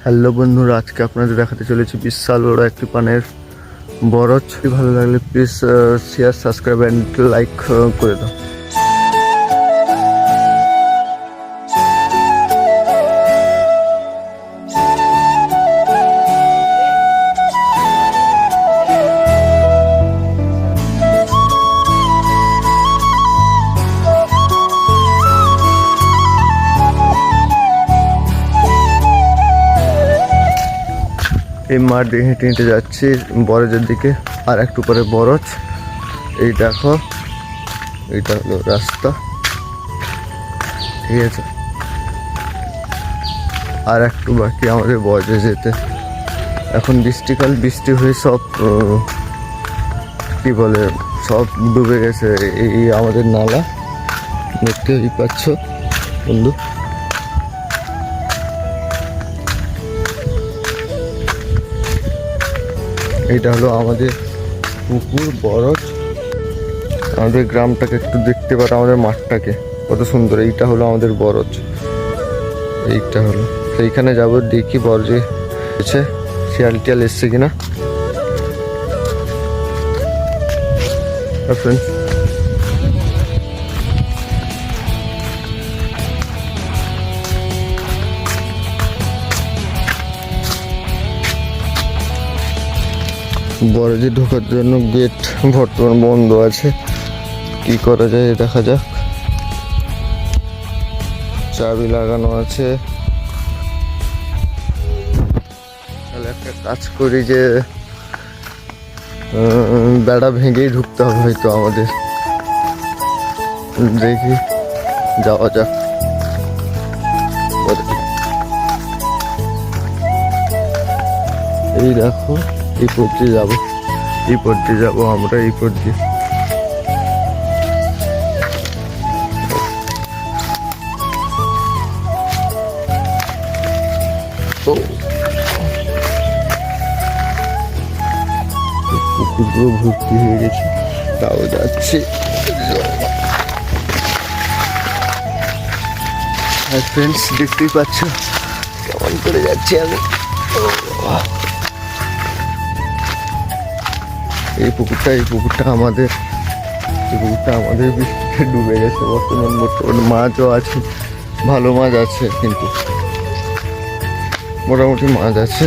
Hello বন্ধুরা, আজকে আপনাদের দেখাতে চলেছি বিশাল বড় একটি পানের বরজ। ভালো লাগলে please share, subscribe and like করে দাও। এই মাঠ দিয়ে হেঁটে হেঁটে যাচ্ছি বরজের দিকে, আর একটু পরে বরজ। এই দেখো, এইটা হলো রাস্তা, ঠিক আছে। আর একটু বাকি আমাদের বরজে যেতে। এখন বৃষ্টিকাল, বৃষ্টি হয়ে সব কি বলে সব ডুবে গেছে। এই আমাদের নালা দেখতেই পাচ্ছ বন্ধু। এইটা হলো আমাদের পুকুর বরজ। আমাদের গ্রামটাকে একটু দেখতে পারো, আমাদের মাঠটাকে কত সুন্দর। এইটা হলো আমাদের বরজ, এইটা হলো সেইখানে যাবো, দেখি বরজে এসে শিয়াল টিয়াল এসছে কিনা। ফ্রেন্ডস, বরজে ঢোকার জন্য গেট বর্তমান বন্ধ আছে, কি করা যায় দেখা যাক। চাবি লাগানো আছে, তাহলে একটা কাজ করি যে বেড়া ভেঙেই ঢুকতে হবে হয়তো আমাদের। দেখি, যাওয়া যাক। এই দেখো, এই পথে যাবো, এই পথে যাবো আমরা, এই পথে। পুকুরগুলো ভর্তি হয়ে গেছে, তাও যাচ্ছি। ফ্রেন্ডস, দেখতেই পাচ্ছ কেমন করে যাচ্ছি আমি। এই পুকুরটা আমাদের, বৃষ্টিতে ডুবে গেছে। বর্তমান মাছও আছে, ভালো মাছ আছে, কিন্তু মোটামুটি মাছ আছে।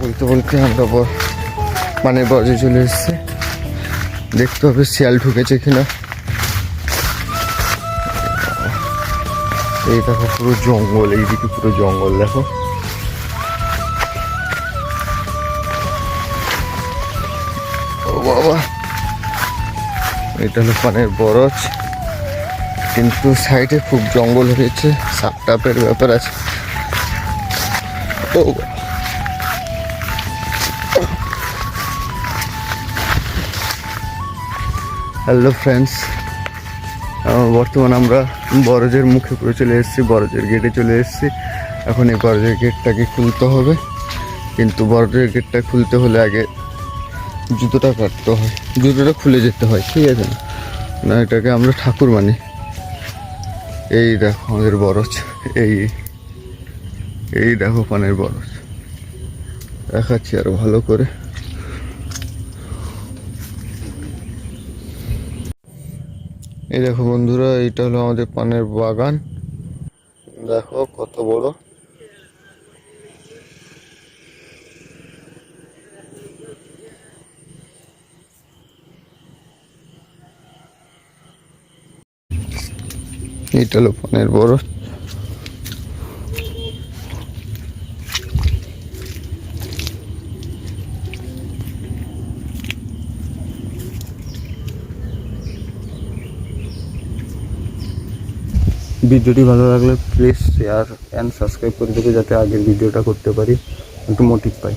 বলতে বলতে আমরা পানির বরজে চলে এসেছি। দেখতে হবে শিয়াল ঢুকেছে কিনা। এই দেখো পুরো জঙ্গল, এইদিকে পুরো জঙ্গল দেখো। ও বাবা, এটা হলো পানির বরজ, কিন্তু সাইডে খুব জঙ্গল হয়েছে, সাপ টাপের ব্যাপার আছে। ও হ্যালো ফ্রেন্ডস, বর্তমান আমরা বরজের মুখে পুরো চলে এসেছি, বরজের গেটে চলে এসেছি। এখন এই বরজের গেটটাকে খুলতে হবে, কিন্তু বরজের গেটটা খুলতে হলে আগে জুতোটা কাটতে হয়, জুতোটা খুলে যেতে হয়, ঠিক আছে না? এটাকে আমরা ঠাকুর মানি। এই দেখো আমাদের বরজ, এই দেখো পানের বরজ, দেখাচ্ছি আরো ভালো করে। এই দেখো বন্ধুরা, এইটা হলো আমাদের পানের বাগান, দেখো কত বড়। এইটা হলো পানের বরজ। ভিডিওটি ভালো লাগলে প্লিজ শেয়ার অ্যান্ড সাবস্ক্রাইব করে দেবে, যাতে আগের ভিডিওটা করতে পারি, একটু মোটিভ পাই।